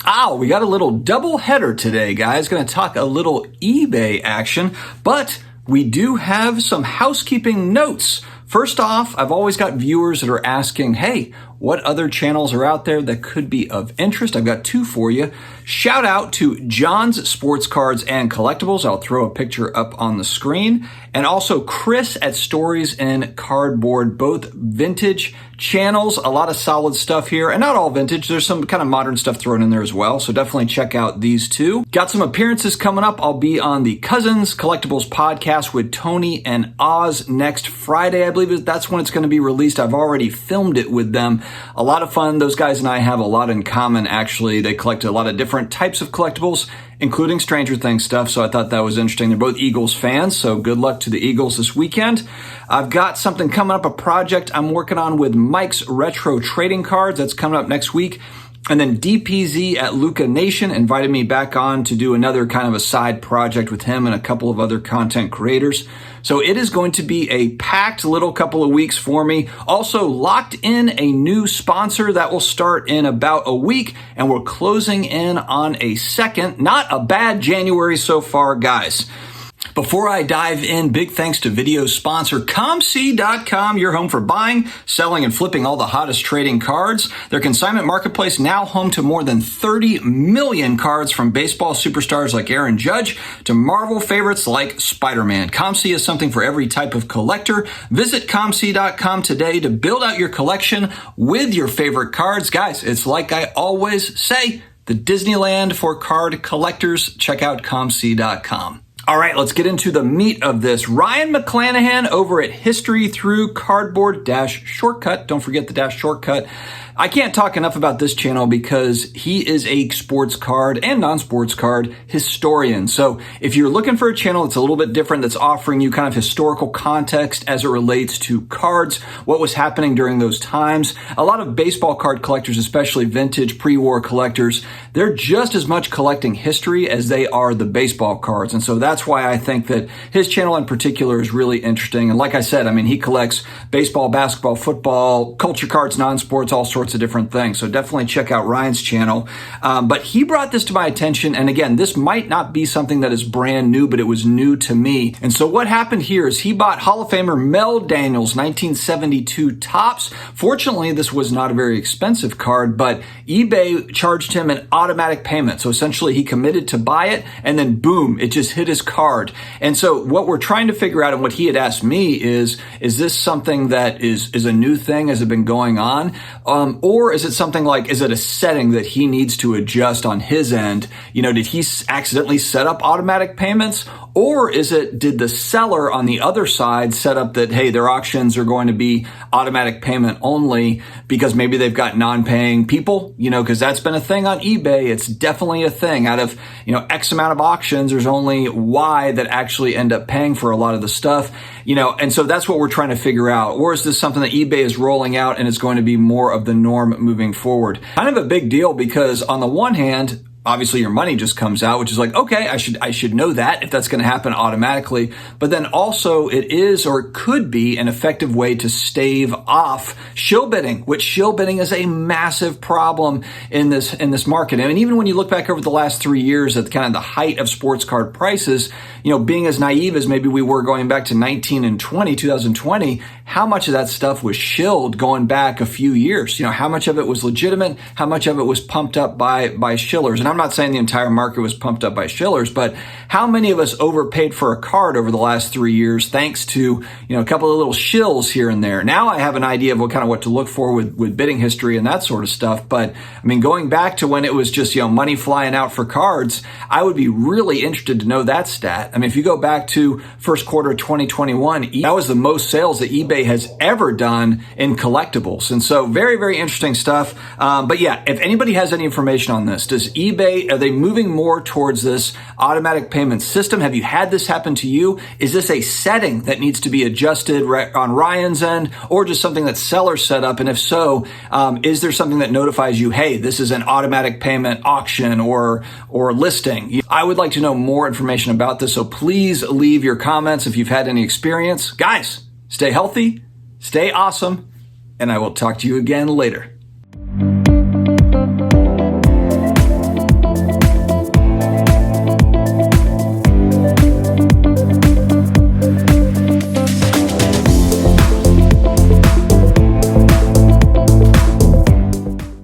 We got a little double header today, guys. Going to talk a little eBay action, but we do have some housekeeping notes. First off, I've always got viewers that are asking, hey, what other channels are out there that could be of interest? I've got two for you. Shout out to John's Sports Cards and Collectibles. I'll throw a picture up on the screen. And also Chris at Stories in Cardboard, both vintage channels. A lot of solid stuff here, and not all vintage. There's some kind of modern stuff thrown in there as well. So definitely check out these two. Got some appearances coming up. I'll be on the Cousins Collectibles podcast with Tony and Oz next Friday. I believe that's when it's going to be released. I've already filmed it with them. A lot of fun. Those guys and I have a lot in common, actually. They collect a lot of different types of collectibles, including Stranger Things stuff, so I thought that was interesting. They're both Eagles fans, so good luck to the Eagles this weekend. I've got something coming up, a project I'm working on with Mike's Retro Trading Cards. That's coming up next week. And then DPZ at Luca Nation invited me back on to do another kind of a side project with him and a couple of other content creators. So it is going to be a packed little couple of weeks for me. Also locked in a new sponsor that will start in about a week, and we're closing in on a second. Not a bad January so far, guys. Before I dive in, big thanks to video sponsor ComC.com, your home for buying, selling, and flipping all the hottest trading cards. Their consignment marketplace now home to more than 30 million cards, from baseball superstars like Aaron Judge to Marvel favorites like Spider-Man. ComC is something for every type of collector. Visit ComC.com today to build out your collection with your favorite cards. Guys, it's like I always say, the Disneyland for card collectors. Check out ComC.com. All right, let's get into the meat of this. Ryan McClanahan over at History Through Cardboard -shortcut. Don't forget the -shortcut. I can't talk enough about this channel because he is a sports card and non-sports card historian. So if you're looking for a channel that's a little bit different, that's offering you kind of historical context as it relates to cards, what was happening during those times, a lot of baseball card collectors, especially vintage pre-war collectors, they're just as much collecting history as they are the baseball cards. And so that's why I think that his channel in particular is really interesting. And like I said, I mean, he collects baseball, basketball, football, culture cards, non-sports, all sorts of different things. So definitely check out Ryan's channel. But he brought this to my attention. And again, this might not be something that is brand new, but it was new to me. And so what happened here is he bought Hall of Famer Mel Daniels 1972 Topps. Fortunately, this was not a very expensive card, but eBay charged him an automatic payment. So essentially he committed to buy it, and then boom, it just hit his card. And so what we're trying to figure out, and what he had asked me is this something that is a new thing? Has it been going on? Or is it something like, is it a setting that he needs to adjust on his end? You know, did he accidentally set up automatic payments? Or did the seller on the other side set up that, hey, their auctions are going to be automatic payment only because maybe they've got non-paying people, you know, because that's been a thing on eBay. It's definitely a thing. Out of, you know, X amount of auctions, there's only Y that actually end up paying for a lot of the stuff, you know, and so that's what we're trying to figure out. Or is this something that eBay is rolling out and it's going to be more of the norm moving forward? Kind of a big deal because on the one hand, obviously your money just comes out, which is like, okay, I should know that if that's going to happen automatically. But then also it is, or it could be, an effective way to stave off shill bidding, which shill bidding is a massive problem in this market. And even when you look back over the last 3 years at kind of the height of sports card prices, you know, being as naive as maybe we were going back to 2020, how much of that stuff was shilled going back a few years? You know, how much of it was legitimate? How much of it was pumped up by shillers? And I'm not saying the entire market was pumped up by shillers, but how many of us overpaid for a card over the last 3 years thanks to, you know, a couple of little shills here and there? Now I have an idea of what to look for with bidding history and that sort of stuff. But I mean, going back to when it was just, you know, money flying out for cards, I would be really interested to know that stat. I mean, if you go back to first quarter 2021, that was the most sales that eBay has ever done in collectibles. And so very, very interesting stuff. But yeah, if anybody has any information on this, does eBay, are they moving more towards this automatic payment system? Have you had this happen to you? Is this a setting that needs to be adjusted on Ryan's end, or just something that sellers set up? And if so, is there something that notifies you, hey, this is an automatic payment auction or listing? I would like to know more information about this, so please leave your comments if you've had any experience. Guys, stay healthy, stay awesome, and I will talk to you again later.